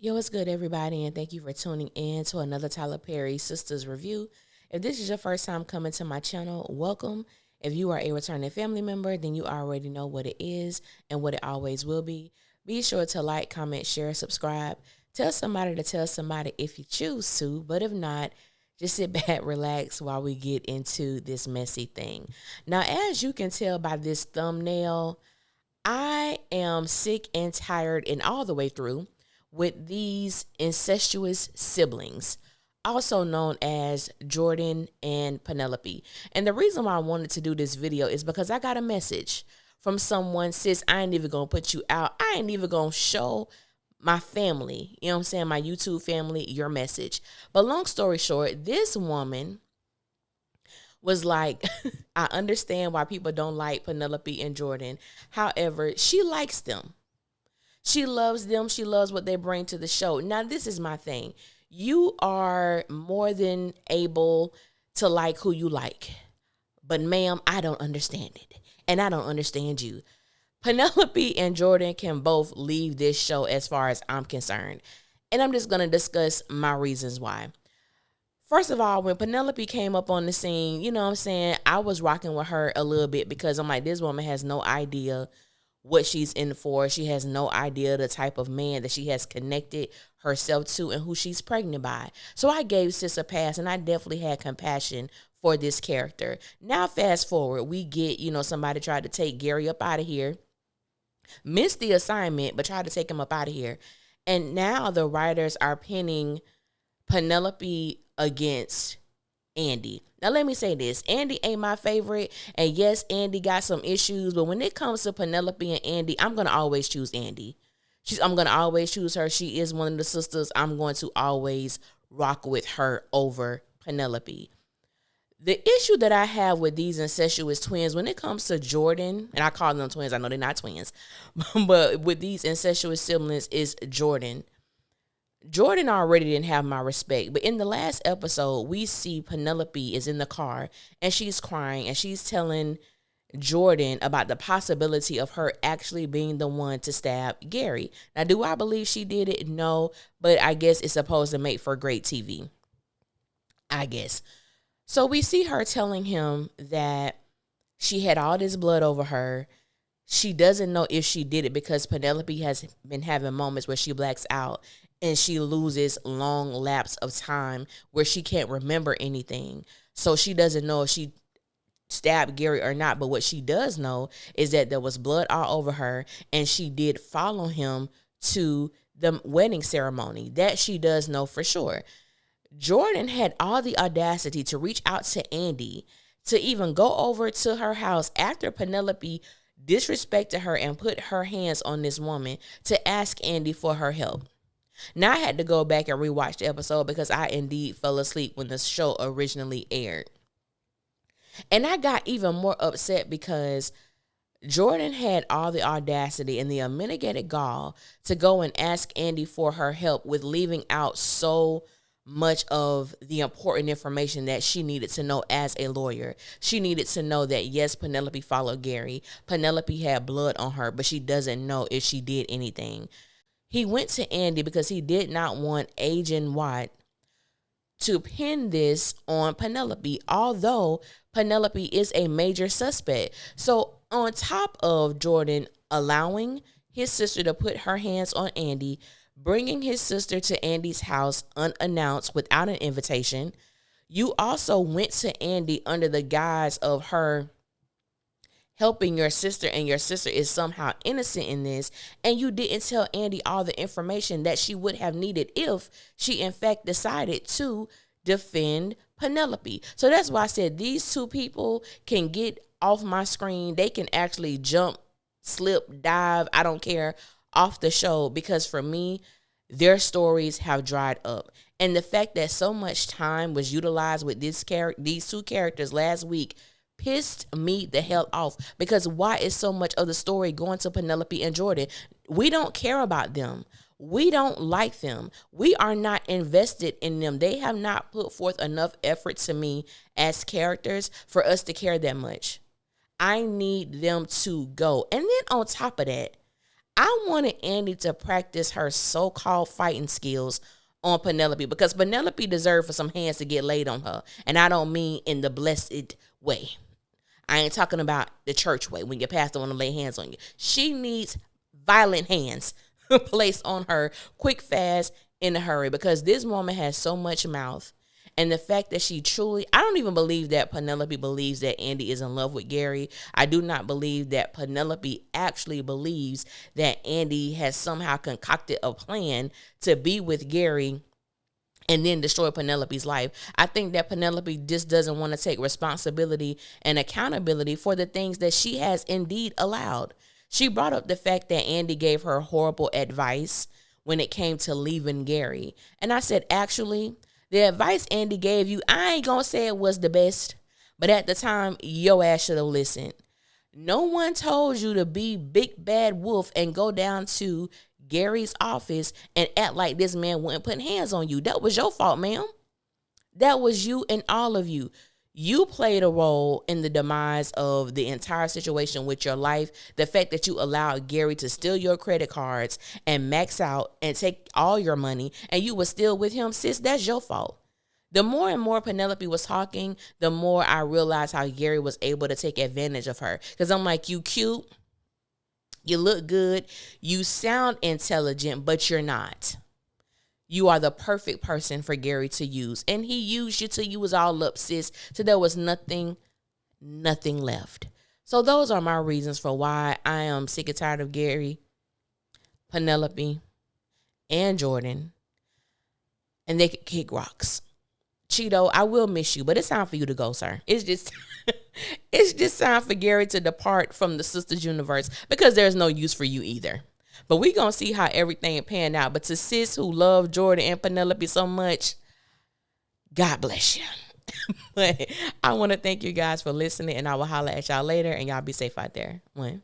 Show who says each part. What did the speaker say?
Speaker 1: Yo, what's good, everybody, and thank you for tuning in to another Tyler Perry Sisters review. If this is your first time coming to my channel, welcome. If you are a returning family member, then you already know what it is and what it always will be. Be sure to like, comment, share, subscribe. Tell somebody to tell somebody if you choose to, but if not, just sit back, relax while we get into this messy thing. Now, as you can tell by this thumbnail, I am sick and tired and all the way through with these incestuous siblings, also known as Jordan and Penelope. And the reason why I wanted to do this video is because I got a message from someone, sis, I ain't even gonna put you out. I ain't even gonna show my family, you know what I'm saying, my YouTube family, your message. But long story short, this woman was like, I understand why people don't like Penelope and Jordan. However, she likes them. She loves them. She loves what they bring to the show. Now, this is my thing. You are more than able to like who you like. But, ma'am, I don't understand it. And I don't understand you. Penelope and Jordan can both leave this show as far as I'm concerned. And I'm just going to discuss my reasons why. First of all, when Penelope came up on the scene, you know what I'm saying, I was rocking with her a little bit because I'm like, this woman has no idea what she's in for. She has no idea the type of man that she has connected herself to and who she's pregnant by. So I gave sis a pass, and I definitely had compassion for this character. Now, fast forward, we get, somebody tried to take Gary up out of here, missed the assignment, but tried to take him up out of here. And now the writers are pinning Penelope against Andy. Now, let me say this. Andy ain't my favorite. And yes, Andy got some issues. But when it comes to Penelope and Andy, I'm going to always choose Andy. I'm going to always choose her. She is one of the sisters. I'm going to always rock with her over Penelope. The issue that I have with these incestuous twins, when it comes to Jordan, and I call them twins, I know they're not twins, but with these incestuous siblings is Jordan. Jordan already didn't have my respect, but in the last episode, we see Penelope is in the car and she's crying and she's telling Jordan about the possibility of her actually being the one to stab Gary. Now, do I believe she did it? No, but I guess it's supposed to make for great TV. I guess. So we see her telling him that she had all this blood over her. She doesn't know if she did it because Penelope has been having moments where she blacks out and she loses long lapse of time where she can't remember anything. So she doesn't know if she stabbed Gary or not. But what she does know is that there was blood all over her and she did follow him to the wedding ceremony. That she does know for sure. Jordan had all the audacity to reach out to Andy to even go over to her house after Penelope disrespected her and put her hands on this woman to ask Andy for her help. Now, I had to go back and rewatch the episode because I indeed fell asleep when the show originally aired. And I got even more upset because Jordan had all the audacity and the unmitigated gall to go and ask Andy for her help with leaving out so much of the important information that she needed to know as a lawyer. She needed to know that, yes, Penelope followed Gary. Penelope had blood on her, but she doesn't know if she did anything. He went to Andy because he did not want Agent Watt to pin this on Penelope, although Penelope is a major suspect. So on top of Jordan allowing his sister to put her hands on Andy, bringing his sister to Andy's house unannounced without an invitation, you also went to Andy under the guise of her helping your sister, and your sister is somehow innocent in this, and you didn't tell Andy all the information that she would have needed if she in fact decided to defend Penelope. So that's why I said these two people can get off my screen. They can actually jump, slip, dive, I don't care, off the show, because for me, their stories have dried up. And the fact that so much time was utilized with these two characters last week pissed me the hell off, because why is so much of the story going to Penelope and Jordan? We don't care about them. We don't like them. We are not invested in them. They have not put forth enough effort to me as characters for us to care that much. I need them to go. And then on top of that, I wanted Andy to practice her so-called fighting skills on Penelope because Penelope deserved for some hands to get laid on her. And I don't mean in the blessed way. I ain't talking about the church way when your pastor want to lay hands on you. She needs violent hands placed on her quick, fast, in a hurry because this woman has so much mouth. And the fact that she truly, I don't even believe that Penelope believes that Andy is in love with Gary. I do not believe that Penelope actually believes that Andy has somehow concocted a plan to be with Gary and then destroy Penelope's life. I think that Penelope just doesn't want to take responsibility and accountability for the things that she has indeed allowed. She brought up the fact that Andy gave her horrible advice when it came to leaving Gary. And I said, actually, the advice Andy gave you, I ain't gonna say it was the best, but at the time, your ass should have listened. No one told you to be big bad wolf and go down to Gary's office and act like this man wouldn't put hands on you. That was your fault, ma'am. That was you and all of you. You played a role in the demise of the entire situation with your life. The fact that you allowed Gary to steal your credit cards and max out and take all your money and you were still with him, sis, that's your fault. The more and more Penelope was talking, the more I realized how Gary was able to take advantage of her. Because I'm like, you cute, you look good, you sound intelligent, but you're not. You are the perfect person for Gary to use. And he used you till you was all up, sis. So there was nothing left. So those are my reasons for why I am sick and tired of Gary, Penelope, and Jordan. And they could kick rocks. Cheeto, I will miss you, but it's time for you to go, sir. It's just time for Gary to depart from the Sisters universe because there's no use for you either. But we going to see how everything pan out. But to sis who love Jordan and Penelope so much, God bless you. But I want to thank you guys for listening, and I will holler at y'all later, and y'all be safe out there. One.